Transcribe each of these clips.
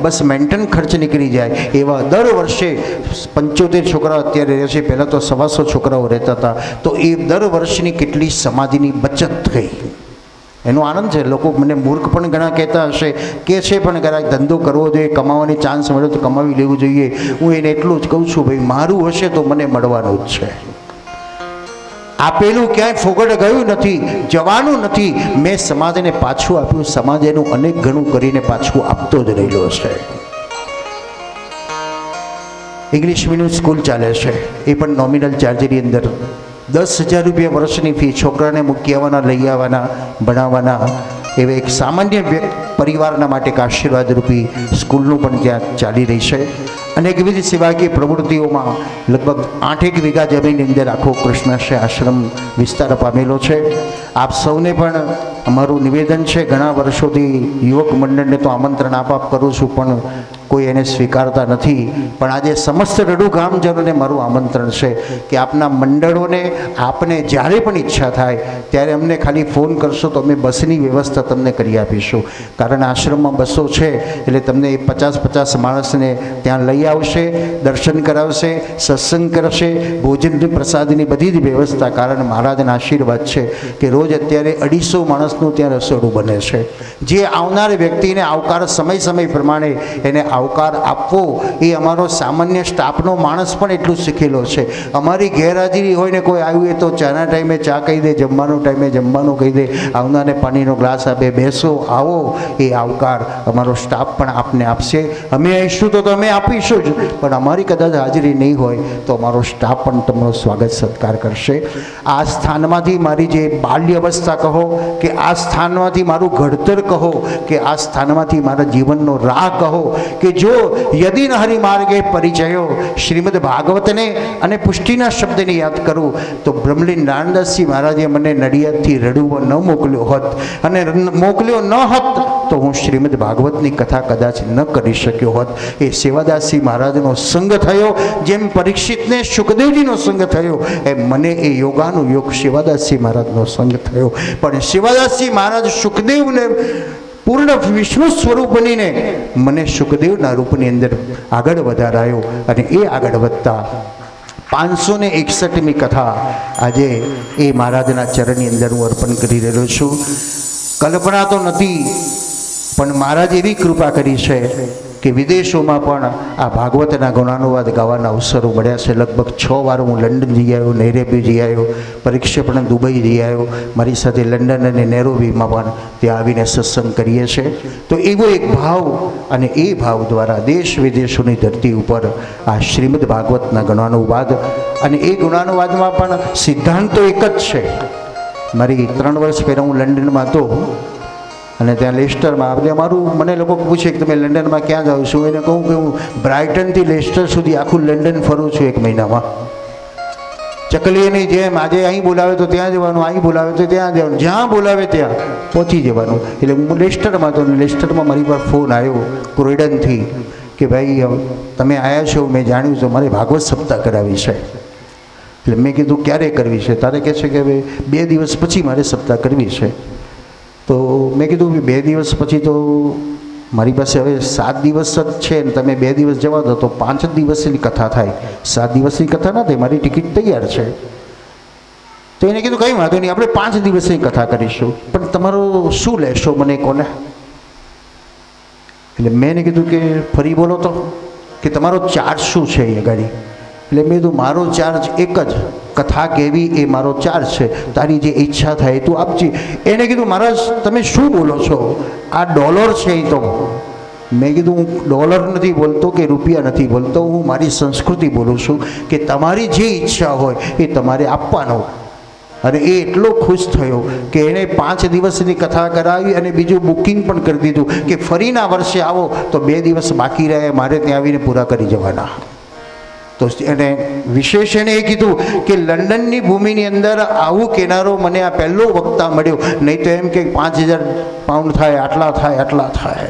બસ maintain ખર્ચ નીકળી જાય એવા દર વર્ષે 75 છોકરા અત્યારે રહે છે, પહેલાં તો 125 છોકરાઓ રહેતા હતા. તો એ દર વર્ષની કેટલી સમાધિની બચત થઈ એનો આનંદ છે. લોકો મને મૂર્ખ પણ ઘણા કહેતા હશે કે છે પણ ઘણા ધંધો કરવો જોઈએ, કમાવાની ચાન્સ મળે તો કમાવી લેવું જોઈએ. હું એને એટલું જ કહું છું, ભાઈ મારું હશે તો મને મળવાનું જ છે. આપેલું ક્યાંય ફોગટ ગયું નથી, જવાનું નથી. મેં સમાજને પાછું આપ્યું, સમાજ એનું અનેક ગણું કરીને પાછું આપતો જ રહેલો છે. ઇંગ્લિશ મીડિયમ સ્કૂલ ચાલે છે, એ પણ નોમિનલ ચાર્જની અંદર 10,000 રૂપિયા વર્ષની ફી, છોકરાને મૂકી આવવાના, લઈ આવવાના, ભણાવવાના. એવા એક સામાન્ય પરિવારના માટે એક આશીર્વાદ રૂપી સ્કૂલનું પણ ત્યાં ચાલી રહી છે. અને એક વિવિધ સેવાકીય પ્રવૃત્તિઓમાં લગભગ 8 વીઘા જમીનની અંદર આખો કૃષ્ણાશ્રય આશ્રમ વિસ્તાર પામેલો છે. આપ સૌને પણ અમારું નિવેદન છે, ઘણા વર્ષોથી યુવક મંડળને તો આમંત્રણ આપ કરું છું પણ કોઈ એને સ્વીકારતા નથી. પણ આજે સમસ્ત રડુ ગામજનોને મારું આમંત્રણ છે કે આપના મંડળોને આપને જ્યારે પણ ઈચ્છા થાય ત્યારે અમને ખાલી ફોન કરશો તો અમે બસની વ્યવસ્થા તમને કરી આપીશું. કારણ આશ્રમમાં બસો છે એટલે તમને 50 માણસને ત્યાં લઈ આવશે, દર્શન કરાવશે, સત્સંગ કરશે, ભોજનની પ્રસાદની બધી જ વ્યવસ્થા. કારણ મહારાજના આશીર્વાદ છે કે રોજ અત્યારે 250 માણસનું ત્યાં રસોડું બને છે. જે આવનાર વ્યક્તિને આવકાર સમય પ્રમાણે એને આવકાર આપવો એ અમારો સામાન્ય સ્ટાફનો માણસ પણ એટલું શીખેલો છે. અમારી ગેરહાજરી હોય ને કોઈ આવ્યું હોય તો ચાના ટાઈમે ચા કહી દે, જમવાનું ટાઈમે જમવાનું કહી દે, આવનારને પાણીનો ગ્લાસ આપે, બેસો આવો. એ આવકાર અમારો સ્ટાફ પણ આપને આપશે. અમે આવીશું તો અમે આપીશું જ, પણ અમારી કદાચ હાજરી નહીં હોય તો અમારો સ્ટાફ પણ તમારો સ્વાગત સત્કાર કરશે. આ સ્થાનમાંથી મારી જે બાલ્ય અવસ્થા કહો કે આ સ્થાનમાંથી મારું ઘડતર કહો કે આ સ્થાનમાંથી મારા જીવનનો રાહ કહો કે જો યદિ ન હરિ માર્ગે પરિચયો શ્રીમદ ભાગવતને અને પુષ્ટિના શબ્દને યાદ કરું તો બ્રહ્મલીન નારાયણદાસજી મહારાજે મને નડિયાદથી રડુવો ન મોકલ્યો હોત અને મોકલ્યો ન હોત તો હું શ્રીમદ ભાગવતની કથા કદાચ ન કરી શક્યો હોત. એ સેવાદાસજી મહારાજનો સંગ થયો, જેમ પરીક્ષિતને સુખદેવજીનો સંગ થયો એમ મને એ યોગાનું યોગ સેવાદાસજી મહારાજનો સંગ થયો. પણ સેવાદાસજી મહારાજ સુખદેવને પૂર્ણ વિષ્ણુ સ્વરૂપ બનીને મને સુખદેવના રૂપની અંદર આગળ વધારાયો. અને એ આગળ વધતા 561મી કથા આજે એ મહારાજના ચરણની અંદર હું અર્પણ કરી રહ્યો છું. કલ્પના તો નથી પણ મહારાજ એવી કૃપા કરી છે કે વિદેશોમાં પણ આ ભાગવતના ગુણાનુવાદ ગાવાના અવસરો મળ્યા છે. લગભગ 6 વાર હું લંડન જઈ આવ્યો, નૈરોબી જઈ આવ્યો, પરીક્ષા પણ દુબઈ જઈ આવ્યો. મારી સાથે લંડન અને નૈરોબીમાં પણ ત્યાં આવીને સત્સંગ કરીએ છીએ. તો એવો એક ભાવ અને એ ભાવ દ્વારા દેશ વિદેશોની ધરતી ઉપર આ શ્રીમદ ભાગવતના ગુણાનુવાદ અને એ ગુણાનુવાદમાં પણ સિદ્ધાંતો એક જ છે. મારી 3 વર્ષ પહેલાં હું લંડનમાં હતો અને ત્યાં લેસ્ટરમાં આપણે મને લોકો પૂછે કે તમે લંડનમાં ક્યાં જાઓ છો, એને કહું કે હું બ્રાઇટનથી લેસ્ટર સુધી આખું લંડન ફરું છું 1 મહિનામાં. ચકલીની જેમ આજે અહીં બોલાવે તો ત્યાં જવાનું, અહીં બોલાવે તો ત્યાં જવાનું, જ્યાં બોલાવે ત્યાં પહોંચી જવાનું. એટલે હું લેસ્ટરમાં હતો અને લેસ્ટરમાં મારી પર ફોન આવ્યો ક્રોયડનથી કે ભાઈ તમે આવ્યા છો, મેં જાણ્યું છે મારે ભાગવત સપ્તાહ કરાવી છે. એટલે મેં કીધું ક્યારે કરવી છે? તારે કહે છે કે હવે 2 દિવસ પછી મારે સપ્તાહ કરવી છે. તો મેં કીધું કે 2 દિવસ પછી તો મારી પાસે હવે 7 દિવસ જ છે ને તમે 2 દિવસ જવા દો તો 5 દિવસની કથા થાય, 7 દિવસની કથા ના થાય. મારી ટિકિટ તૈયાર છે. તો એને કીધું કંઈ વાંધો નહીં, આપણે 5 દિવસની કથા કરીશું, પણ તમારું શું લેશો મને કોને? એટલે મેં એને કીધું કે ફરી બોલો તો કે તમારો ચાર્જ શું છે એ ગાડી? એટલે મેં કીધું મારો ચાર્જ એક જ, કથા કહેવી એ મારો ચાર્જ છે, તારી જે ઈચ્છા થાય તું આપજે. એને કીધું મહારાજ તમે શું બોલો છો, આ ડોલર છે એ તો. મેં કીધું હું ડોલર નથી બોલતો કે રૂપિયા નથી બોલતો, હું મારી સંસ્કૃતિ બોલું છું કે તમારી જે ઈચ્છા હોય એ તમારે આપવાનો. અને એ એટલો ખુશ થયો કે એણે 5 દિવસની કથા કરાવી અને બીજું બુકિંગ પણ કરી દીધું કે ફરીના વર્ષે આવો તો 2 દિવસ બાકી રહે, મારે ત્યાં આવીને પૂરા કરી જવાના. તો એને વિશેષ એને એ કીધું કે લંડનની ભૂમિની અંદર આવું કેનારો મને આ પહેલો વક્તા મળ્યો, નહીં તો એમ કે 5,000 પાઉન્ડ થાય, આટલા થાય, આટલા થાય.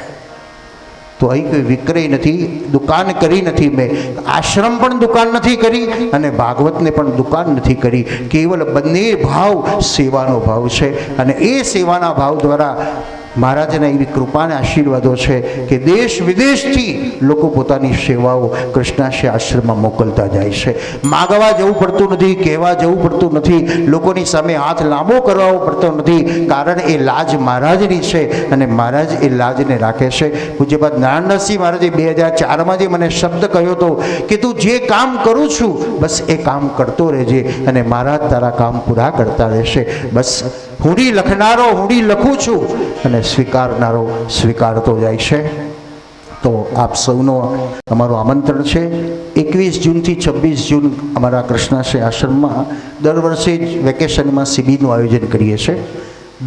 તો અહીં કોઈ વિક્રય નથી, દુકાન કરી નથી. મેં આશ્રમ પણ દુકાન નથી કરી અને ભાગવતને પણ દુકાન નથી કરી. કેવલ બંને ભાવ સેવાનો ભાવ છે અને એ સેવાના ભાવ દ્વારા મહારાજના એવી કૃપાને આશીર્વાદો છે કે દેશ વિદેશથી લોકો પોતાની સેવાઓ કૃષ્ણાશ્રય આશ્રમમાં મોકલતા જાય છે. માગવા જવું પડતું નથી, કહેવા જવું પડતું નથી, લોકોની સામે હાથ લાંબો કરવો પડતો નથી, કારણ એ લાજ મહારાજની છે અને મહારાજ એ લાજને રાખે છે. પૂજ્યપાદ નારાયણદાસજી મહારાજે 2004માં જે મને શબ્દ કહ્યો હતો કે તું જે કામ કરું છું બસ એ કામ કરતો રહેજે અને મહારાજ તારા કામ પૂરા કરતા રહેશે. બસ હુંડી લખનારો હુંડી લખું છું અને સ્વીકારનારો સ્વીકારતો જાય છે. તો આપ સૌનો અમારું આમંત્રણ છે. 21 જૂનથી 26 જૂન અમારા કૃષ્ણાશ્રય આશ્રમમાં દર વર્ષે જ વેકેશનમાં શિબિરનું આયોજન કરીએ છીએ.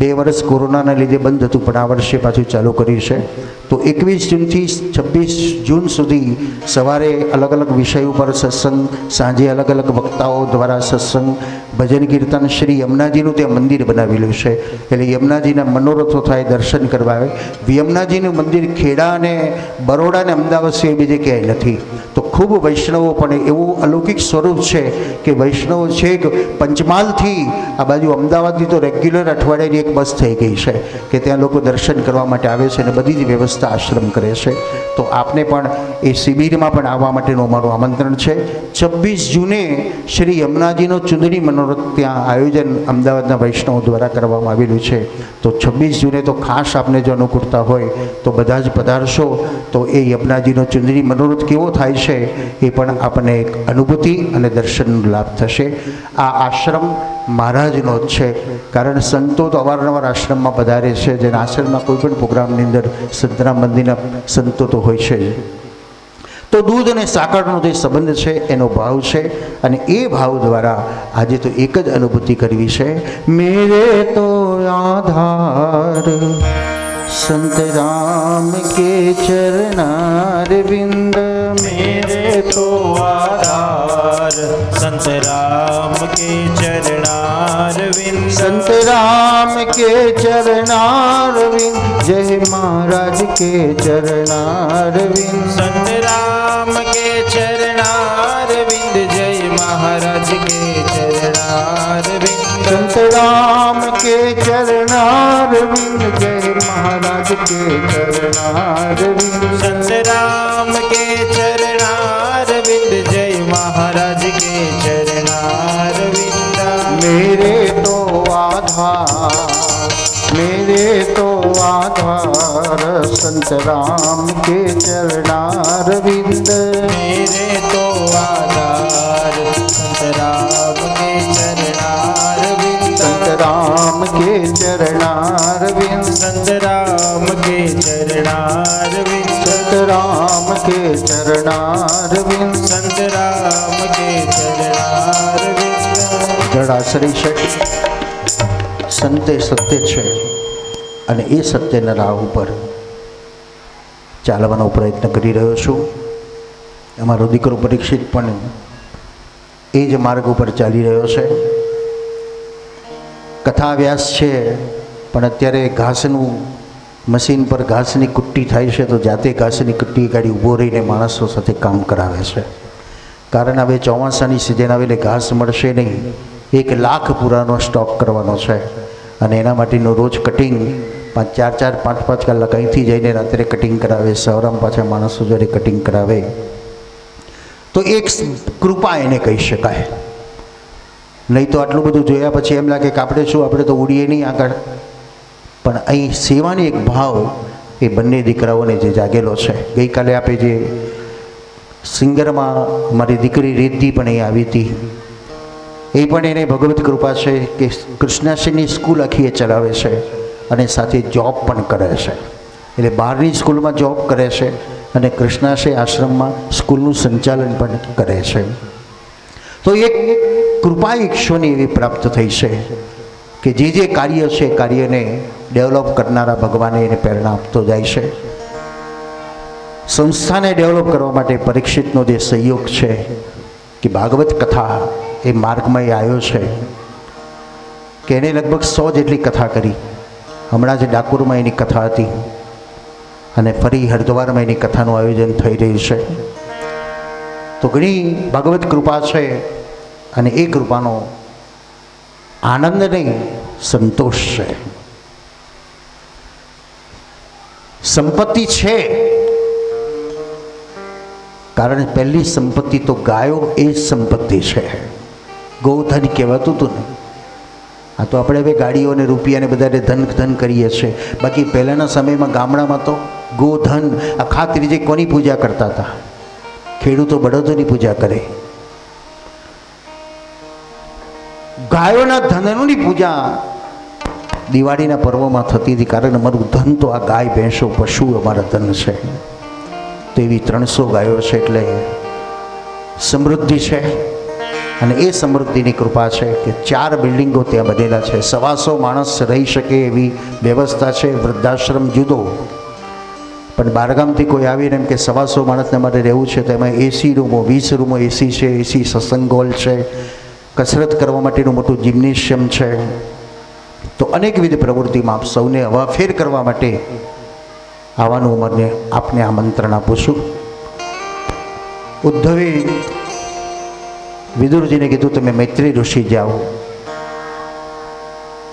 2 વર્ષ કોરોનાના લીધે બંધ હતું, પણ આ વર્ષે પાછું ચાલુ કર્યું છે. તો 21 જૂનથી 26 જૂન સુધી સવારે અલગ અલગ વિષય ઉપર સત્સંગ, સાંજે અલગ અલગ વક્તાઓ દ્વારા સત્સંગ, ભજન કીર્તન. શ્રી યમુનાજીનું ત્યાં મંદિર બનાવેલું છે એટલે યમુનાજીના મનોરથો થાય, દર્શન કરવા આવે. યમુનાજીનું મંદિર ખેડા અને બરોડા અને અમદાવાદ સિવાય બીજે ક્યાંય નથી. તો ખૂબ વૈષ્ણવો પણ એવું અલૌકિક સ્વરૂપ છે કે વૈષ્ણવો છે કે પંચમહાલથી આ બાજુ અમદાવાદની તો રેગ્યુલર અઠવાડિયાની એક બસ થઈ ગઈ છે કે ત્યાં લોકો દર્શન કરવા માટે આવે છે અને બધી જ વ્યવસ્થા આશ્રમ કરે છે. તો આપને પણ એ શિબિરમાં પણ આવવા માટેનું અમારું આમંત્રણ છે. 26 જૂને શ્રી યમુનાજીનો ચુંદડી મનોરથ ત્યાં આયોજન અમદાવાદના વૈષ્ણવો દ્વારા કરવામાં આવેલું છે. તો 26 જૂને તો ખાસ આપને જો અનુકૂળતા હોય તો બધા જ પધારશો. તો એ યમુનાજીનો ચુંદડી મનોરથ કેવો થાય છે એ પણ આપણને એક અનુભૂતિ અને દર્શનનો લાભ થશે. આ આશ્રમ મહારાજનો જ છે, કારણ સંતો તો અવારનવાર આશ્રમમાં પધારે છે. જેના આશ્રમમાં કોઈ પણ પ્રોગ્રામની અંદર સંતના મંદિરના સંતો તો હોય છે જ. તો દૂધ અને સાકરનો જે સંબંધ છે એનો ભાવ છે અને એ ભાવ દ્વારા આજે તો એક જ અનુભૂતિ કરવી છે. મેરે તો આધાર संत राम के चरणारविंद, मेरे तो आधार संत राम के चरणारविंद, संत राम के चरणारविंद, जय महाराज के चरणारविंद, संत राम के चरणारविंद, जय महाराज के चरणारविंद, संत राम के चरणारविंद, जय महाराज के चरणारविंद, संत राम के चरणारविंद, जय महाराज के चरणारविंद, मेरे तो आधार संत राम के चरणारविंद, मेरे तो आधार संत राम के चरणारविंद, संत राम के चरणारविंद, संत राम के चरणारविंद, संत राम के चरणारविंद, संत राम के चरणारविंद, જળાશ્રય છે, સંતે સત્ય છે અને એ સત્યના રાહ ઉપર ચાલવાનો પ્રયત્ન કરી રહ્યો છું. અમારો દીકરો પરીક્ષિત પણ એ જ માર્ગ ઉપર ચાલી રહ્યો છે. કથા વ્યાસ છે પણ અત્યારે ઘાસનું મશીન પર ઘાસની કુટ્ટી થાય છે તો જાતે ઘાસની કુટ્ટી કાઢી ઊભો રહીને માણસો સાથે કામ કરાવે છે. કારણ હવે ચોમાસાની સિઝન આવે એટલે ઘાસ મળશે નહીં. 1 લાખ પૂરાનો સ્ટોક કરવાનો છે અને એના માટેનું રોજ કટિંગ 4-4, 5-5 કલાક અહીંથી જઈને રાત્રે કટિંગ કરાવે, સવારમાં પાછા માણસો જોડે કટિંગ કરાવે. તો એક કૃપા એને કહી શકાય. નહીં તો આટલું બધું જોયા પછી એમ લાગે કે આપણે શું, આપણે તો ઉડીએ નહીં આગળ. પણ અહીં સેવાની એક ભાવ એ બંને દીકરાઓને જે જાગેલો છે. ગઈકાલે આપે જે સિંગરમાં મારી દીકરી રિદ્ધિ પણ અહીં આવી હતી. એ પણ એને ભગવત કૃપા છે કે કૃષ્ણાશ્રયની સ્કૂલ આખી એ ચલાવે છે અને સાથે જોબ પણ કરે છે. એટલે બહારની સ્કૂલમાં જોબ કરે છે અને કૃષ્ણાશ્રય આશ્રમમાં સ્કૂલનું સંચાલન પણ કરે છે. તો એક કૃપા ઈશ્વરની એવી પ્રાપ્ત થઈ છે કે જે કાર્ય છે એ કાર્યને ડેવલપ કરનારા ભગવાને એને પ્રેરણા આપતો જાય છે. સંસ્થાને ડેવલપ કરવા માટે પરીક્ષિતનો જે સહયોગ છે કે ભાગવત કથા એ માર્ગમાં એ આવ્યો છે કે એને લગભગ 100 જેટલી કથા કરી. હમણાં જ ડાકોરમાં એની કથા હતી અને ફરી હરિદ્વારમાં એની કથાનું આયોજન થઈ રહ્યું છે. તો ઘણી ભાગવત કૃપા છે અને એ કૃપાનો આનંદ નહીં, સંતોષ છે. સંપત્તિ છે, કારણ પહેલી સંપત્તિ તો ગાયો એ જ સંપત્તિ છે. ગૌધન કહેવાતું હતું ને. આ તો આપણે હવે ગાડીઓ અને રૂપિયાને બધાને ધન ધન કરીએ છીએ. બાકી પહેલાંના સમયમાં ગામડામાં તો ગોધન આખા ત્રીજે કોની પૂજા કરતા હતા? ખેડૂતો બળદોની પૂજા કરે. ગાયોના ધનની પૂજા દિવાળીના પર્વમાં થતી હતી, કારણ અમારું ધન તો આ ગાય ભેંસો પશુ અમારા ધન છે. તો એવી 300 ગાયો છે, એટલે સમૃદ્ધિ છે. અને એ સમૃદ્ધિની કૃપા છે કે 4 બિલ્ડિંગો ત્યાં બનેલા છે. 125 માણસ રહી શકે એવી વ્યવસ્થા છે. વૃદ્ધાશ્રમ જુદો, પણ બહારગામથી કોઈ આવીને એમ કે 125 માણસને મારે રહેવું છે, તો એમાં એસી રૂમો, 20 રૂમો એસી છે, એસી સત્સંગ હોલ છે, કસરત કરવા માટેનું મોટું જિમ્નેશિયમ છે. તો અનેકવિધ પ્રવૃત્તિમાં આપ સૌને હવાફેર કરવા માટે આવવાનું મને આપને આમંત્રણ આપું છું. ઉદ્ધવે વિદુરજીને કીધું તમે મૈત્રી ઋષિ જાઓ.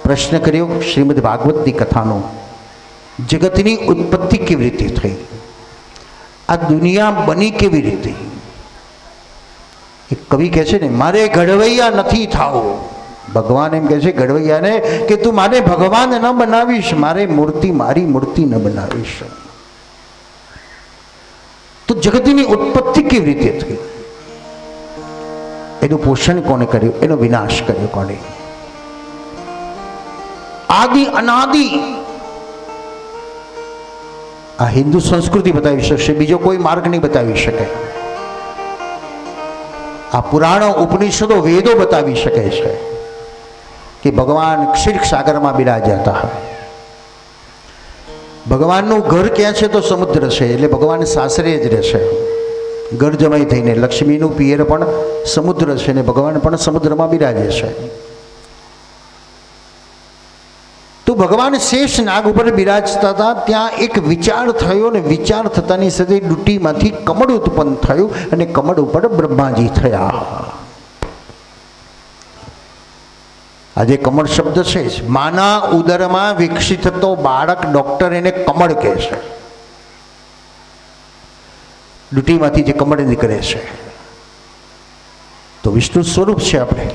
પ્રશ્ન કર્યો શ્રીમદ ભાગવતની કથાનો, જગતની ઉત્પત્તિ કેવી રીતે થઈ, આ દુનિયા બની કેવી રીતે. એક કવિ કહે છે ને, મારે ઘડવૈયા નથી થાવું. ભગવાન એમ કહે છે ઘડવૈયાને કે તું મારે ભગવાન ન બનાવીશ, મારી મૂર્તિ ન બનાવીશ. તો જગતની ઉત્પત્તિ કેવી રીતે થઈ, એનું પોષણ કોને કર્યું, એનો વિનાશ કર્યો કોને? આદિ અનાદિ આ હિન્દુ સંસ્કૃતિ બતાવી શકશે, બીજો કોઈ માર્ગ નહીં બતાવી શકે. આ પુરાણો, ઉપનિષદો, વેદો બતાવી શકે છે કે ભગવાન ક્ષીરસાગરમાં બિરાજ્યા હતા. ભગવાનનું ઘર ક્યાં છે? તો સમુદ્ર છે, એટલે ભગવાન સાસરે જ રહેશે ઘર જમાઈ થઈને. લક્ષ્મીનું પિયર પણ સમુદ્ર છે ને ભગવાન પણ સમુદ્રમાં બિરાજે છે. તો ભગવાન શેષ નાગ ઉપર બિરાજતા હતા. ત્યાં એક વિચાર થયો ને વિચાર થતાની સાથે ડૂટીમાંથી કમળ ઉત્પન્ન થયું અને કમળ ઉપર બ્રહ્માજી થયા. આજે કમળ શબ્દ છે, માના ઉદરમાં વિકસિત થતો બાળક, ડોક્ટર એને કમળ કહે છે. ડૂટીમાંથી જે કમળ નીકળે છે તો વિષ્ણુ સ્વરૂપ છે. આપણે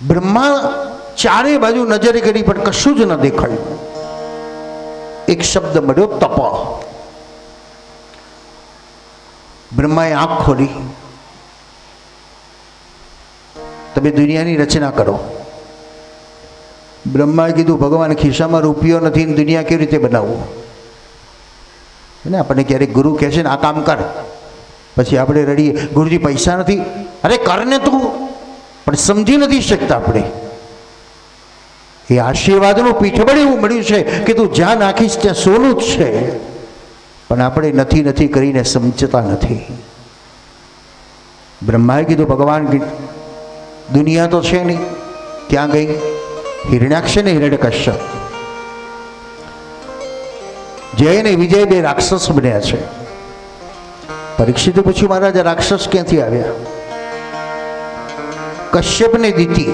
બ્રહ્મા ચારે બાજુ નજરે કરી પણ કશું જ ન દેખાયું. એક શબ્દ મળ્યો, તપ. બ્રહ્માએ આંખ ખોલી, તમે દુનિયાની રચના કરો. બ્રહ્માએ કીધું ભગવાન ખિસ્સામાં રૂપિયો નથી ને દુનિયા કેવી રીતે બનાવવું? ને આપણને ક્યારેક ગુરુ કહે છે ને આ કામ કર, પછી આપણે રડીએ ગુરુજી પૈસા નથી. અરે કરને તું, પણ સમજી નથી શકતા આપણે. એ આશીર્વાદનું પીઠબળ એવું મળ્યું છે કે તું જ્યાં નાખીશ ત્યાં સોનું જ છે, પણ આપણે નથી કરીને સમજતા નથી. બ્રહ્માએ કીધું ભગવાન દુનિયા તો છે નહીં, ક્યાં ગઈ? હિરણ્યાક્ષ ને હિરણ્યકશ્યપ, જય ને વિજય બે રાક્ષસ બન્યા છે. પરીક્ષિતે પૂછ્યું મહારાજ રાક્ષસ ક્યાંથી આવ્યા? કશ્યપ ને દીતિ.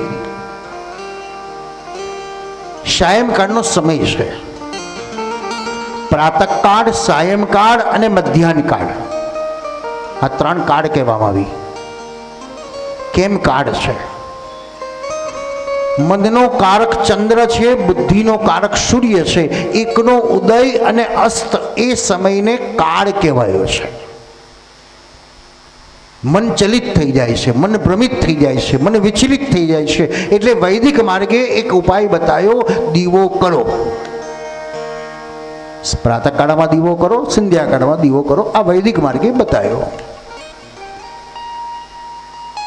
સાયંકાળનો સમય છે. પ્રાતઃકાળ, સાયંકાળ અને મધ્યાહન કાળ, આ 3 કાળ કહેવામાં આવી. કેમ કાળ છે? મનનો કારક ચંદ્ર છે, બુદ્ધિનો કારક સૂર્ય છે. એકનો ઉદય અને અસ્ત, એ સમયને કાળ કહેવાયો છે. મન ચલિત થઈ જાય છે, મન ભ્રમિત થઈ જાય છે, મન વિચલિત થઈ જાય છે. એટલે વૈદિક માર્ગે એક ઉપાય બતાવ્યો, દીવો કરો. પ્રાતઃકાળમાં દીવો કરો, સંધ્યાકાળમાં દીવો કરો, આ વૈદિક માર્ગે બતાવ્યો.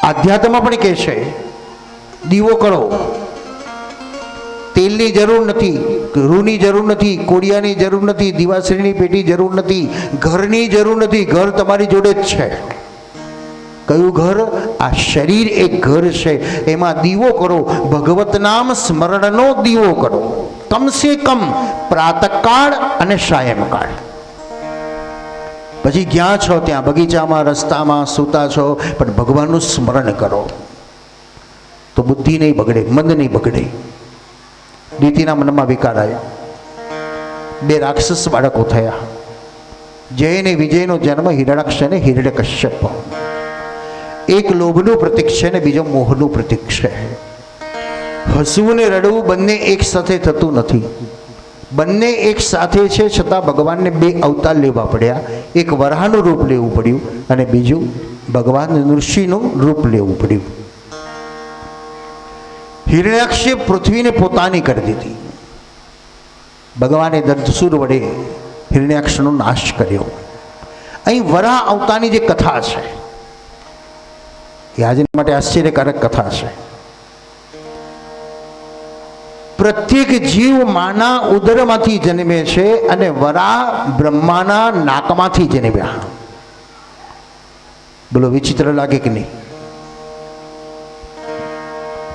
આધ્યાત્મમાં પણ કહે છે દીવો કરો. તેલની જરૂર નથી, રૂની જરૂર નથી, કોડિયાની જરૂર નથી, દિવાસળીની પેટી જરૂર નથી, ઘરની જરૂર નથી. ઘર તમારી જોડે જ છે. કયું ઘર? આ શરીર એક ઘર છે, એમાં દીવો કરો. ભગવત નામ સ્મરણનો દીવો કરો, કમસે કમ પ્રાતઃકાળ અને સાયંકાળ. પછી જ્યાં છો ત્યાં, બગીચામાં, રસ્તામાં સૂતા છો, પણ ભગવાનનું સ્મરણ કરો તો બુદ્ધિ નહીં બગડે, મન નહીં બગડે. દીતિના મનમાં વિકાર આવ્યો. બે રાક્ષસ બાળકો થયા. જય અને વિજયનો જન્મ હિરણાક્ષ અને હિરણ્યકશ્યપ. એક લોભનું પ્રતીક છે ને બીજો મોહનું પ્રતીક છે. હસવું ને રડવું બંને એક સાથે થતું નથી. બંને એક સાથે છે, છતાં ભગવાનને બે અવતાર લેવા પડ્યા. એક વરાહનું રૂપ લેવું પડ્યું અને બીજું ભગવાન નૃષિનું રૂપ લેવું પડ્યું. હિરણ્યાક્ષે પૃથ્વીને પોતાની કરી દીધી. ભગવાને દંતસુર વડે હિરણ્યાક્ષનો નાશ કર્યો. અહીં વરાહ અવતારની જે કથા છે એ આજે માટે આશ્ચર્યકારક કથા છે. પ્રત્યેક જીવ માના ઉદરમાંથી જન્મે છે અને વરાહ બ્રહ્માના નાકમાંથી જન્મ્યા. બોલો, વિચિત્ર લાગે કે નહીં?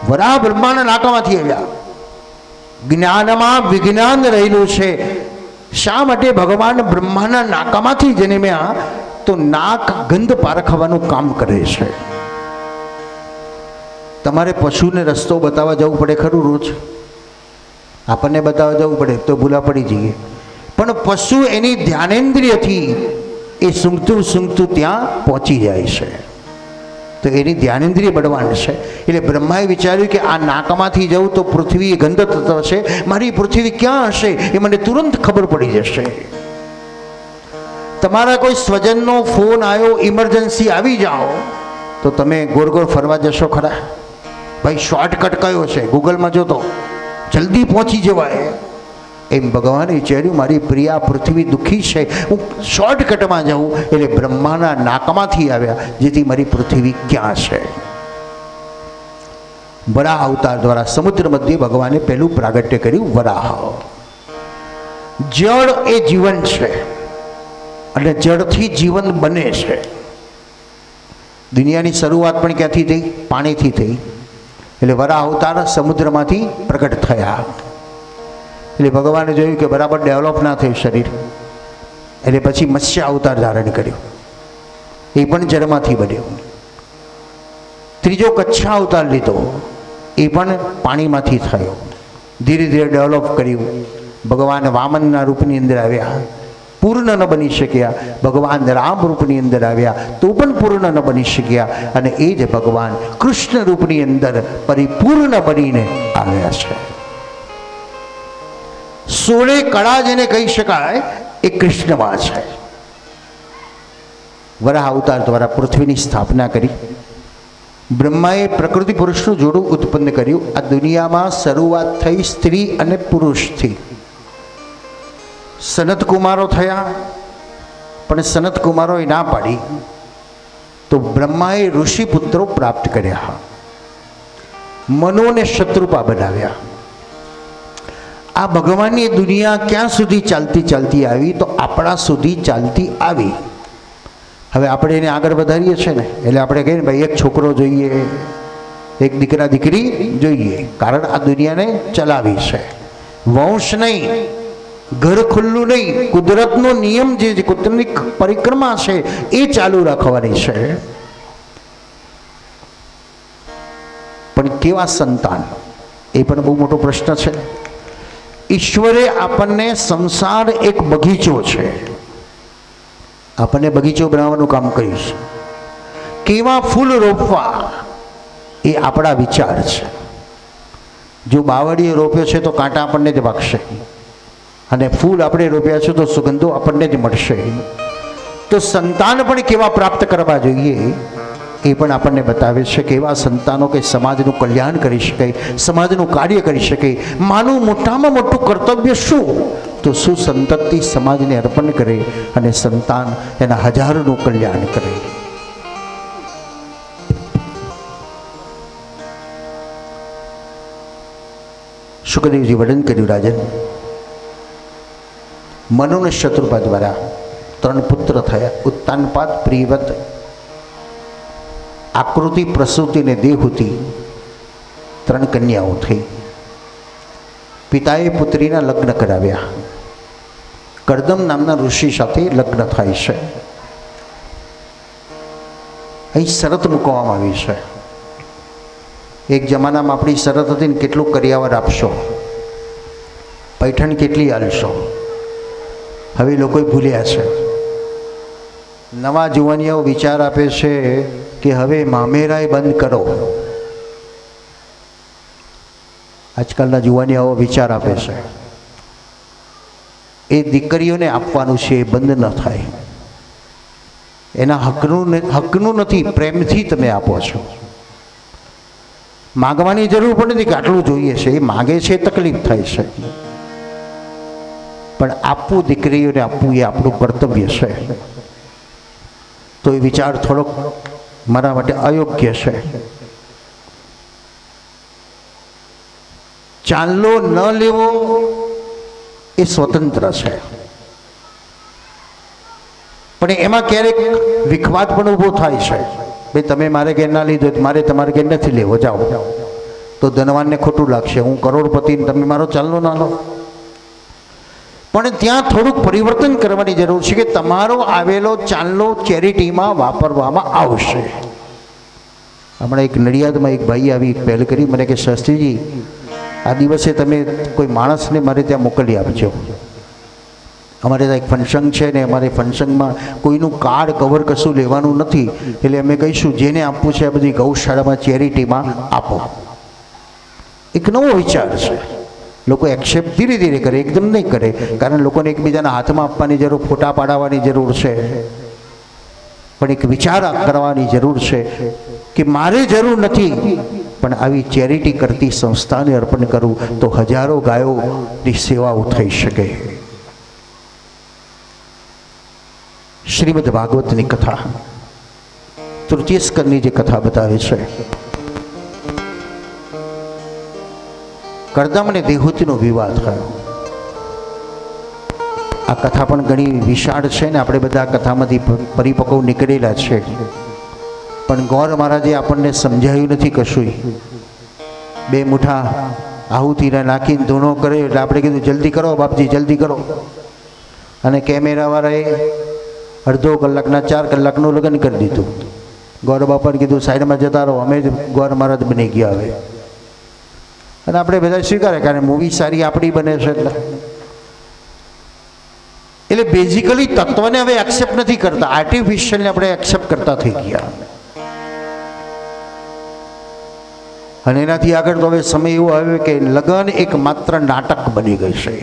વરાહ બ્રહ્માના નાકમાંથી આવ્યા. જ્ઞાનમાં વિજ્ઞાન રહેલું છે. શા માટે ભગવાન બ્રહ્માના નાકામાંથી જન્મ્યા? તો નાક ગંધ પારખવાનું કામ કરે છે. તમારે પશુને રસ્તો બતાવવા જવું પડે ખરું? રોજ આપણને બતાવવા જવું પડે તો ભૂલા પડી જઈએ. પણ પશુ એની ધ્યાનેન્દ્રિયથી એ સૂંઘતું સૂંઘતું ત્યાં પહોંચી જાય છે. તો એની ધ્યાનેન્દ્રિય બળવાન છે. એટલે બ્રહ્માએ વિચાર્યું કે આ નાકમાંથી જવું તો પૃથ્વી ગંધ તત્વ છે, મારી પૃથ્વી ક્યાં હશે એ મને તુરંત ખબર પડી જશે. તમારા કોઈ સ્વજનનો ફોન આવ્યો, ઇમરજન્સી આવી જાઓ, તો તમે ગોળ ગોળ ફરવા જશો ખરા? ભાઈ શોર્ટકટ કયો છે ગૂગલમાં જોતો જલ્દી પહોંચી જવાય. એમ ભગવાને વિચાર્યું મારી પ્રિયા પૃથ્વી દુઃખી છે, હું શોર્ટકટમાં જાઉં. એટલે બ્રહ્માના નાકમાંથી આવ્યા, જેથી મારી પૃથ્વી ક્યાં છે. વરાહ અવતાર દ્વારા સમુદ્ર મધ્યે ભગવાને પહેલું પ્રાગટ્ય કર્યું વરાહ. જળ એ જીવન છે અને જળથી જીવન બને છે. દુનિયાની શરૂઆત પણ ક્યાંથી થઈ? પાણીથી થઈ. એટલે વરાહ અવતાર સમુદ્રમાંથી પ્રગટ થયા. એટલે ભગવાને જોયું કે બરાબર ડેવલપ ના થયું શરીર, એટલે પછી મત્સ્ય અવતાર ધારણ કર્યો, એ પણ જળમાંથી બન્યો. ત્રીજો કચ્છા અવતાર લીધો, એ પણ પાણીમાંથી થયો. ધીરે ધીરે ડેવલપ કર્યું. ભગવાન વામનના રૂપની અંદર આવ્યા, પૂર્ણ ન બની શક્યા. ભગવાન રામ રૂપની અંદર આવ્યા તો પણ પૂર્ણ ન બની શક્યા. અને એ જ ભગવાન કૃષ્ણ રૂપની અંદર પરિપૂર્ણ બનીને આવ્યા છે. 16 કળા જેને કહી શકાય એ કૃષ્ણમાં છે. વરાહ અવતાર દ્વારા પૃથ્વીની સ્થાપના કરી. બ્રહ્માએ પ્રકૃતિ પુરુષનું જોડું ઉત્પન્ન કર્યું. આ દુનિયામાં શરૂઆત થઈ સ્ત્રી અને પુરુષથી. સનત કુમારો થયા, પણ સનત કુમારોએ ના પાડી તો બ્રહ્માએ ઋષિપુત્રો પ્રાપ્ત કર્યા. મનુને શત્રુપા બનાવ્યા. આ ભગવાનની દુનિયા ક્યાં સુધી ચાલતી ચાલતી આવી? તો આપણા સુધી ચાલતી આવી. હવે આપણે એને આગળ વધારીએ છીએ ને, એટલે આપણે કહીએ ને ભાઈ એક છોકરો જોઈએ, એક દીકરા દીકરી જોઈએ, કારણ આ દુનિયાને ચલાવી છે. વંશ નહીં, ઘર ખુલ્લું નહીં, કુદરતનો નિયમ જે કુદરતની પરિક્રમા છે એ ચાલુ રાખવાની છે. પણ કેવા સંતાન, એ પણ બહુ મોટો પ્રશ્ન છે. ઈશ્વરે આપણને સંસાર એક બગીચો છે, આપણને બગીચો બનાવવાનું કામ કર્યું છે. કેવા ફૂલ રોપવા એ આપણા વિચાર છે. જો બાવળીએ રોપ્યો છે તો કાંટા આપણને જ વાગશે, અને ફૂલ આપણે રોપ્યા છે તો સુગંધો આપણને જ મળશે. તો સંતાન પણ કેવા પ્રાપ્ત કરવા જોઈએ એ પણ આપણને બતાવે છે કે એવા સંતાનો કે સમાજનું કલ્યાણ કરી શકે, સમાજનું કાર્ય કરી શકે. માનું મોટામાં મોટું કર્તવ્ય શું? તો સુસંતતિ સમાજને અર્પણ કરે અને સંતાન એના હજારોનું કલ્યાણ કરે. શુકદેવજી વર્ણન કર્યું રાજન. મનુને શત્રુપા દ્વારા 3 પુત્ર થયા. ઉત્તાનપાદ, પ્રિયવત, આકૃતિ, પ્રસૂતિ અને દેહૂતિ 3 કન્યાઓ થઈ. પિતાએ પુત્રીના લગ્ન કરાવ્યા. કરદમ નામના ઋષિ સાથે લગ્ન થાય છે. અહીં શરત મૂકવામાં આવી છે. એક જમાનામાં આપણી શરત હતી ને, કેટલું કરિયાવર આપશો, પૈઠણ કેટલી આલશો. હવે લોકો ભૂલ્યા છે. નવા જુવાનિયાઓ વિચાર આપે છે કે હવે મામેરાય બંધ કરો. આજકાલના જુવાનિયાઓ વિચાર આપે છે એ દીકરીઓને આપવાનું છે, એ બંધ ન થાય. એના હકનું નથી, પ્રેમથી તમે આપો છો. માગવાની જરૂર પણ નથી કે આટલું જોઈએ છે, એ માગે છે તકલીફ થાય છે, પણ આપવું, દીકરીઓને આપવું એ આપણું કર્તવ્ય છે. તો એ વિચાર થોડોક મારા માટે અયોગ્ય છે. ચાંદલો ન લેવો એ સ્વતંત્ર છે, પણ એમાં ક્યારેક વિખવાદ પણ ઊભો થાય છે. ભાઈ તમે મારે ઘેર ના લીધો, મારે તમારે ઘેર નથી લેવો, જાઓ. તો ધનવાનને ખોટું લાગશે, હું કરોડપતિ તમે મારો ચાંદલો ના લો. પણ ત્યાં થોડુંક પરિવર્તન કરવાની જરૂર છે કે તમારો આવેલો ચાંદલો ચેરિટીમાં વાપરવામાં આવશે. હમણાં એક નડિયાદમાં એક ભાઈ આવી પહેલ કરી, મને કે શાસ્ત્રીજી આ દિવસે તમે કોઈ માણસને મારે ત્યાં મોકલી આપજો. અમારે ત્યાં એક ફંક્શન છે ને અમારે ફંક્શનમાં કોઈનું કાર્ડ કવર કશું લેવાનું નથી, એટલે અમે કહીશું જેને આપવું છે આ બધી ગૌશાળામાં ચેરિટીમાં આપો. એક નવો વિચાર છે. લોકો એક્સેપ્ટ ધીરે ધીરે કરે, એકદમ નહીં કરે, કારણ લોકોને એકબીજાના હાથમાં આપવાની જરૂર, ફોટા પાડાવવાની જરૂર છે, પણ એક વિચાર કરવાની જરૂર છે કે મારે જરૂર નથી, પણ આવી ચેરિટી કરતી સંસ્થાને અર્પણ કરું તો હજારો ગાયોની સેવાઓ થઈ શકે. શ્રીમદ ભાગવતની કથા, તૃતીય સ્કંદની જે કથા બતાવે છે, કરદમ અને દેહૂતિનો વિવાહ થયો. આ કથા પણ ઘણી વિશાળ છે ને આપણે બધા કથામાંથી પરિપક્વ નીકળેલા છે, પણ ગૌર મહારાજે આપણને સમજાયું નથી કશું. બે મુઠ્ઠા આહુતિને નાખીને ધૂણો કરે એટલે આપણે કીધું જલ્દી કરો બાપજી, જલ્દી કરો. અને કેમેરાવાળાએ અડધો કલાકના 4 કલાકનું લગ્ન કરી દીધું. ગૌર બાપાને કીધું સાઈડમાં જતા રહો, અમે જ ગૌર મહારાજ બની ગયા હવે. અને આપણે બધા સ્વીકારે, કારણ મૂવી સારી આપણી બને છે એટલે બેઝિકલી તત્વને હવે એક્સેપ્ટ નથી કરતા, આર્ટિફિશિયલને આપણે એક્સેપ્ટ કરતા થઈ ગયા. અને એનાથી આગળ તો હવે સમય એવો આવ્યો કે લગ્ન એક માત્ર નાટક બની ગઈ છે.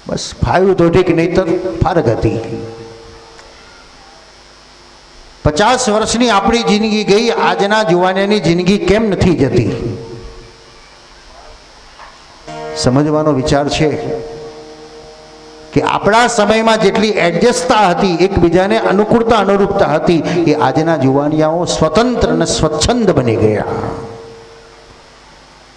બસ ફાવ્યું તો ઠીક, નહીં તો ફારક હતી. 50 વર્ષની આપણી જિંદગી ગઈ, આજના જુવાનીની જિંદગી કેમ નથી જતી? સમજવાનો વિચાર છે કે આપણા સમયમાં જેટલી એડજસ્ટતા હતી, એકબીજાને અનુકૂળતા અનુરૂપતા હતી, એ આજના જુવાનિયાઓ સ્વતંત્ર અને સ્વચ્છંદ બની ગયા.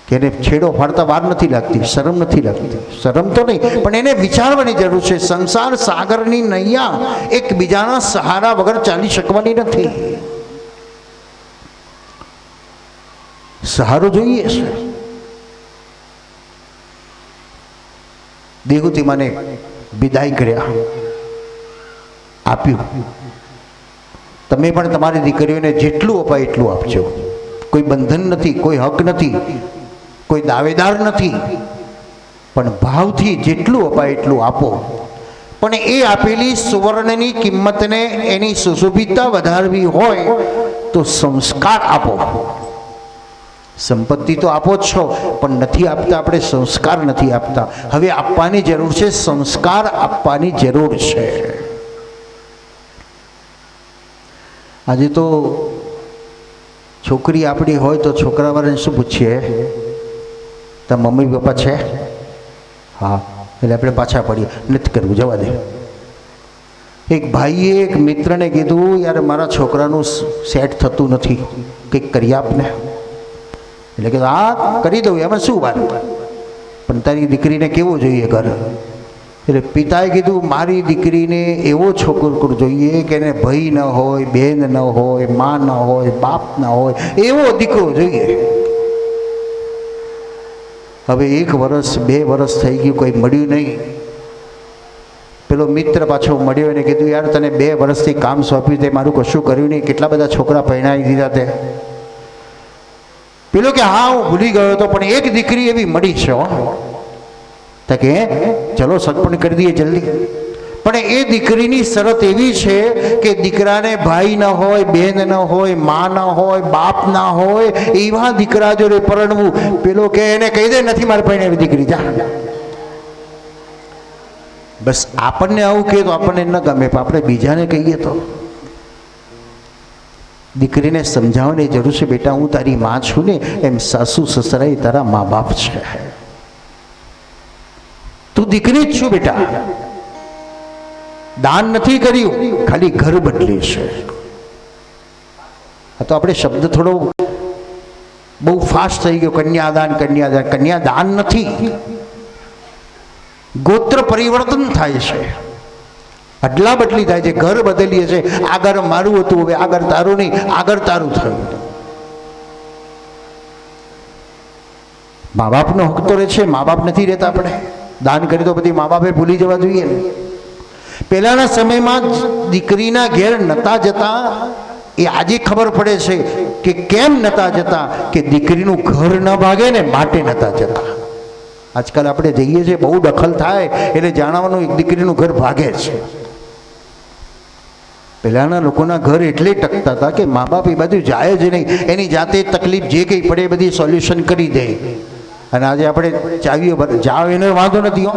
કે એને છેડો ફાડતા વાર નથી લાગતી, શરમ નથી લાગતી. શરમ તો નહીં, પણ એને વિચારવાની જરૂર છે. સંસાર સાગરની નૈયા એકબીજાના સહારા વગર ચાલી શકવાની નથી. સહારો જોઈએ છે. દેહૂતિમાને વિદાય કર્યા, આપ્યું. તમે પણ તમારી દીકરીઓને જેટલું અપાય એટલું આપજો. કોઈ બંધન નથી, કોઈ હક નથી, કોઈ દાવેદાર નથી, પણ ભાવથી જેટલું અપાય એટલું આપો. પણ એ આપેલી સુવર્ણની કિંમતને, એની સુશોભિતતા વધારવી હોય તો સંસ્કાર આપો. સંપત્તિ તો આપો જ છો, પણ નથી આપતા, આપણે સંસ્કાર નથી આપતા. હવે આપવાની જરૂર છે, સંસ્કાર આપવાની જરૂર છે. આજે તો છોકરી આપણી હોય તો છોકરાવાળાને શું પૂછીએ, તાર મમ્મી પપ્પા છે? હા, એટલે આપણે પાછા પડીએ, નથી કરવું, જવા દે. એક ભાઈએ એક મિત્રને કીધું, યાર મારા છોકરાનું સેટ થતું નથી, કંઈક કરી આપને. એટલે કે હા કરી દઉં, એમાં શું વાત, પણ તારી દીકરીને કેવો જોઈએ ઘર? એટલે પિતાએ કીધું મારી દીકરીને એવો છોકરો જોઈએ કે એને ભાઈ ન હોય, બહેન ન હોય, મા ન હોય, બાપ ન હોય, એવો દીકરો જોઈએ. હવે 1 વર્ષ 2 વર્ષ થઈ ગયું, કોઈ મળ્યું નહીં. પેલો મિત્ર પાછો મળ્યો એને કીધું યાર તને 2 વર્ષથી કામ સોંપ્યું, તે મારું કશું કર્યું નહીં, કેટલા બધા છોકરા પરણાવી દીધા તે. પેલો કે હા હું ભૂલી ગયો હતો, પણ એક દીકરી એવી મળી છે હો. તો કે ચલો સગપણ કરી દઈએ જલ્દી. પણ એ દીકરીની શરત એવી છે કે દીકરાને ભાઈ ન હોય, બેન ન હોય, મા ન હોય, બાપ ના હોય, એવા દીકરા જોડે પરણવું. પેલો કે એને કહી દે નથી મારે ભાઈને એવી દીકરી, જા. બસ આપણને આવું કહે તો આપણને ન ગમે, પણ આપણે બીજાને કહીએ તો દીકરીને સમજાવવાની જરૂર છે. બેટા હું તારી માં છું ને એમ સાસુ સસરા એ તારા મા બાપ છે. તું દીકરી જ છું બેટા, દાન નથી કર્યું, ખાલી ઘર બદલી છે. આ તો આપણે શબ્દ થોડો બહુ ફાસ્ટ થઈ ગયો, કન્યાદાન કન્યાદાન. કન્યાદાન નથી, ગોત્ર પરિવર્તન થાય છે, અદલા બદલી થાય છે, ઘર બદલીએ છે. આગળ મારું હતું, હવે આગળ તારું નહીં, આગળ તારું થયું. મા બાપનો હક તો રહે છે, મા બાપ નથી રહેતા. આપણે દાન કરી તો બધી મા બાપે ભૂલી જવા જોઈએ ને. પહેલાના સમયમાં દીકરીના ઘેર નતા જતા, એ આજે ખબર પડે છે કે કેમ નતા જતા, કે દીકરીનું ઘર ન ભાગે ને માટે નતા જતા. આજકાલ આપણે જઈએ છીએ, બહુ દખલ થાય એટલે જાણવાનું એક દીકરીનું ઘર ભાગે છે. પહેલાના લોકોના ઘર એટલે ટકતા હતા કે મા બાપ એ બાજુ જાય જ નહીં, એની જાતે તકલીફ જે કંઈ પડે એ બધી સોલ્યુશન કરી દે. અને આજે આપણે ચાવીઓ જાવ એનો વાંધો નથી હો,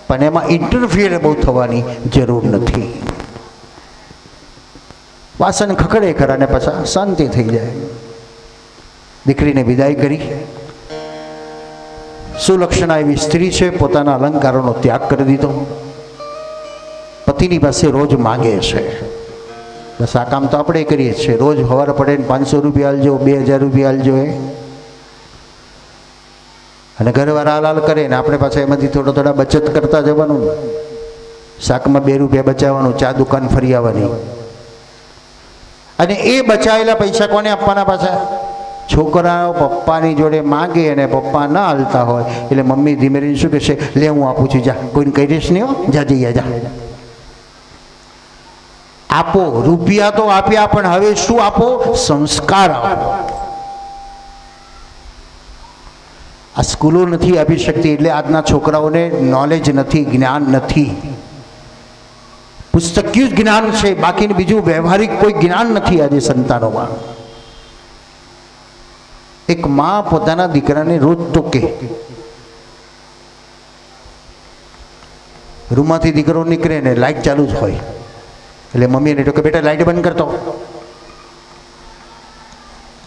પણ એમાં ઇન્ટરફિયર બહુ થવાની જરૂર નથી. વાસણ ખખડે ખરા ને પાછા શાંતિ થઈ જાય. દીકરીને વિદાય કરી. સુલક્ષણા એવી સ્ત્રી છે, પોતાના અલંકારોનો ત્યાગ કરી દીધો, પતિની પાસે રોજ માગે છે. બસ આ કામ તો આપણે કરીએ છીએ, રોજ સવારે પડે ને 500 રૂપિયા આલજો, 2000 રૂપિયા આલજો એ, અને ઘરવાળા હાલ કરે ને આપણે પાછા એમાંથી થોડા બચત કરતા જવાનું. શાકમાં 2 રૂપિયા બચાવવાનું, ચા દુકાન ફરી આવવાની. અને એ બચાવેલા પૈસા કોને આપવાના પાછા? છોકરાઓ પપ્પાની જોડે માગે અને પપ્પા ના હાલતા હોય એટલે મમ્મી ધીમે રહીને શું કહેશે, લે હું આપું છું, જા, કોઈને કહી દઈશ નહીં હો, જા જઈએ જા. આપો, રૂપિયા તો આપ્યા, પણ હવે શું આપો? સંસ્કાર આપો. આ સ્કૂલો નથી આપી શકતી એટલે આજના છોકરાઓને નોલેજ નથી, જ્ઞાન નથી. પુસ્તકીય જ્ઞાન છે, બાકીનું બીજું વ્યવહારિક કોઈ જ્ઞાન નથી આજે સંતાનોમાં. એક માં પોતાના દીકરાને રોજ ટોકે. રૂમમાંથી દીકરો નીકળે ને લાઇટ ચાલુ જ હોય એટલે મમ્મી એને ટોકે, બેટા લાઇટ બંધ કરતો.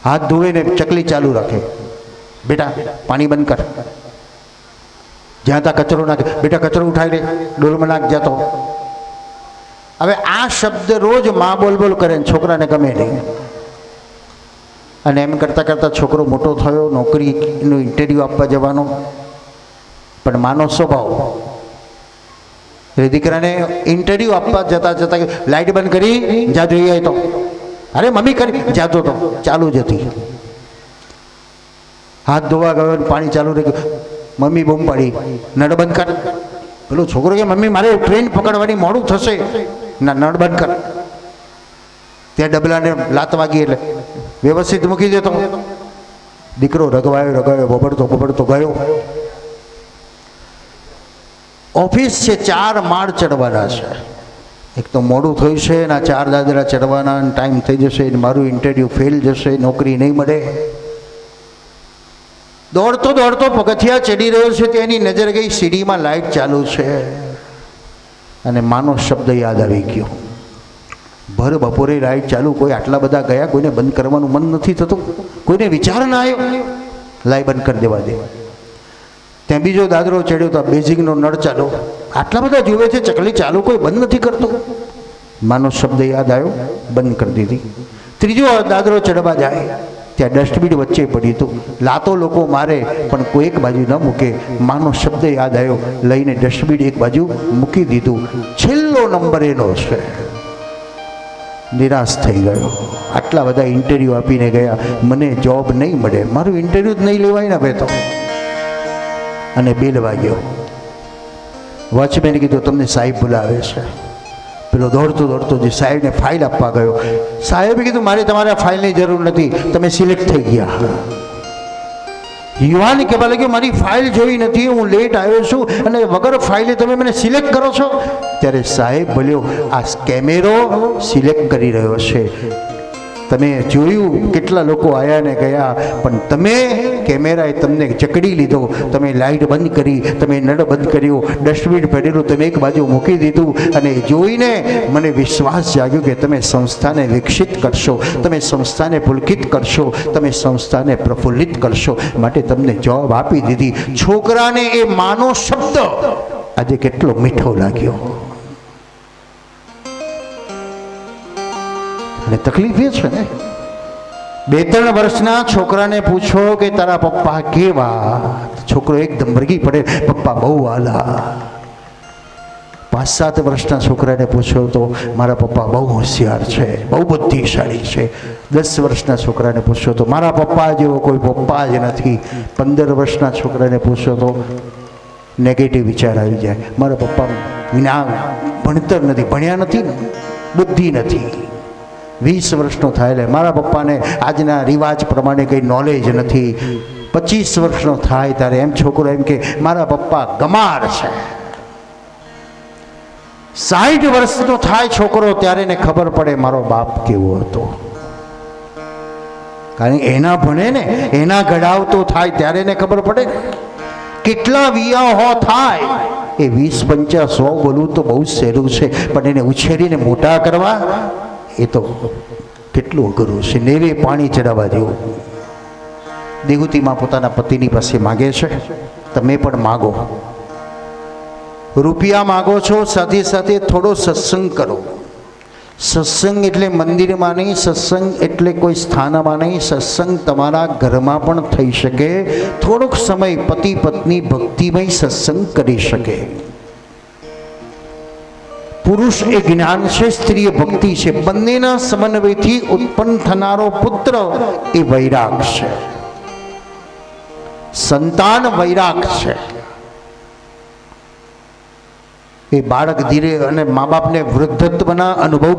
હાથ ધોવે ને ચકલી ચાલુ રાખે, બેટા પાણી બંધ કર. જ્યાં ત્યાં કચરો નાખે, બેટા કચરો ઉઠાવી લે, ડોલમાં નાખ જતો. હવે આ શબ્દ રોજ માં બોલ બોલ કરે ને છોકરાને ગમે નહીં. અને એમ કરતાં કરતાં છોકરો મોટો થયો, નોકરીનું ઇન્ટરવ્યૂ આપવા જવાનો. પણ માનો સ્વભાવ, એટલે દીકરાને ઇન્ટરવ્યૂ આપવા જતાં જતાં લાઇટ બંધ કરી, જા જોઈએ તો, અરે મમ્મી કરી, જાતો તો ચાલુ જ હતી. હાથ ધોવા ગયો, પાણી ચાલુ રહી ગયું, મમ્મી બૂમ પાડી, નળ બંધ કર. પેલો છોકરો કે મમ્મી મારે ટ્રેન પકડવાની મોડું થશે, ના નળ બંધ કર. ત્યાં ડબલાને લાત વાગી એટલે વ્યવસ્થિત મૂકી દેતો. દીકરો રગવાયો, બબડતો ગયો. ઓફિસ છે, 4 માળ ચડવાના છે. એક તો મોડું થયું છે ને 4 દાદરા ચડવાના, ટાઈમ થઈ જશે, મારું ઇન્ટરવ્યૂ ફેલ જશે, નોકરી નહીં મળે. દોડતો પગથિયા ચડી રહ્યો છે, તેની નજર ગઈ સીડીમાં લાઇટ ચાલુ છે અને માનો શબ્દ યાદ આવી ગયો. ભર બપોરે લાઇટ ચાલુ, કોઈ આટલા બધા ગયા, કોઈને બંધ કરવાનું મન નથી થતું, કોઈને વિચાર ના આવ્યો લાઇટ બંધ કરી દેવા દે. ત્યાં બીજો દાદરો ચડ્યો તો બેઝિકનો નળ ચાલુ, આટલા બધા જુએ છે, ચકલી ચાલુ, કોઈ બંધ નથી કરતું. માનો શબ્દ યાદ આવ્યો, બંધ કરી દીધી. ત્રીજો દાદરો ચડવા જાય, ત્યાં ડસ્ટબિન વચ્ચે પડ્યું હતું. લાતો લોકો મારે પણ કોઈ એક બાજુ ન મૂકે. માનો શબ્દ યાદ આવ્યો, લઈને ડસ્ટબિન એક બાજુ મૂકી દીધું. છેલ્લો નંબર એનો છે. નિરાશ થઈ ગયો. આટલા બધા ઇન્ટરવ્યૂ આપીને ગયા, મને જોબ નહીં મળે, મારું ઇન્ટરવ્યૂ જ નહીં લેવાય ને હવે તો. અને બેલ વાગ્યો. વોચમેને કીધું તમને સાહેબ બોલાવે છે. પેલો દોડતો જે સાહેબને ફાઇલ આપવા ગયો, સાહેબે કીધું મારે તમારા ફાઇલની જરૂર નથી, તમે સિલેક્ટ થઈ ગયા. યુવાન કહેવા લાગ્યો મારી ફાઇલ જોઈ નથી, હું લેટ આવ્યો છું અને વગર ફાઇલે તમે મને સિલેક્ટ કરો છો. ત્યારે સાહેબ બોલ્યો આ કેમેરો સિલેક્ટ કરી રહ્યો છે. તમે જોયું કેટલા લોકો આવ્યા ને ગયા, પણ તમે કેમેરાએ તમને જકડી લીધો. તમે લાઇટ બંધ કરી, તમે નળ બંધ કર્યો, ડસ્ટબિન ભરેલું તમે એક બાજુ મૂકી દીધું અને જોઈને મને વિશ્વાસ જાગ્યો કે તમે સંસ્થાને વિકસિત કરશો, તમે સંસ્થાને પુલકિત કરશો, તમે સંસ્થાને પ્રફુલ્લિત કરશો, માટે તમને જવાબ આપી દીધી. છોકરાને એ માનો શબ્દ આજે કેટલો મીઠો લાગ્યો. અને તકલીફ એ છે ને, 2-3 વર્ષના છોકરાને પૂછો કે તારા પપ્પા કેવા, છોકરો એકદમ વળગી પડે, પપ્પા બહુ વાલા. 5-7 વર્ષના છોકરાને પૂછો તો મારા પપ્પા બહુ હોશિયાર છે, બહુ બુદ્ધિશાળી છે. 10 વર્ષના છોકરાને પૂછો તો મારા પપ્પા જેવો કોઈ પપ્પા જ નથી. 15 વર્ષના છોકરાને પૂછો તો નેગેટિવ વિચાર આવી જાય, મારા પપ્પા જ્ઞાન ભણતર નથી, ભણ્યા નથી, બુદ્ધિ નથી. 20 વર્ષનો થાય એટલે મારા પપ્પાને આજના રિવાજ પ્રમાણે કંઈ નોલેજ નથી. 25 વર્ષનો થાય ત્યારે એમ છોકરો એમ કે મારા પપ્પા ગમાર છે. 60 વર્ષનો થાય છોકરો ત્યારે એને ખબર પડે મારો બાપ કેવો હતો. કારણ કે એના ભણે ને એના ગડાવતો થાય ત્યારે એને ખબર પડે. કેટલા વિયાહો થાય એ 20, 50, 100 બોલવું તો બહુ સહેલું છે, પણ એને ઉછેરીને મોટા કરવા એ તો કેટલું અઘરું છે. નેવે પાણી ચડાવવા જેવું. દેહુતીમાં પોતાના પતિની પાસે માગે છે, તમે પણ માગો. રૂપિયા માગો છો, સાથે સાથે થોડો સત્સંગ કરો. સત્સંગ એટલે મંદિરમાં નહીં, સત્સંગ એટલે કોઈ સ્થાનમાં નહીં, સત્સંગ તમારા ઘરમાં પણ થઈ શકે. થોડોક સમય પતિ પત્ની ભક્તિમય સત્સંગ કરી શકે. પુરુષ એ જ્ઞાન છે, સ્ત્રી એ ભક્તિ છે. બંનેના સમન્વયથી ઉત્પન્ન થનારો પુત્ર એ વૈરાગ છે. સંતાન વૈરાગ છે. એ બાળક ધીરે અને મા બાપને વૃદ્ધત્વના અનુભવ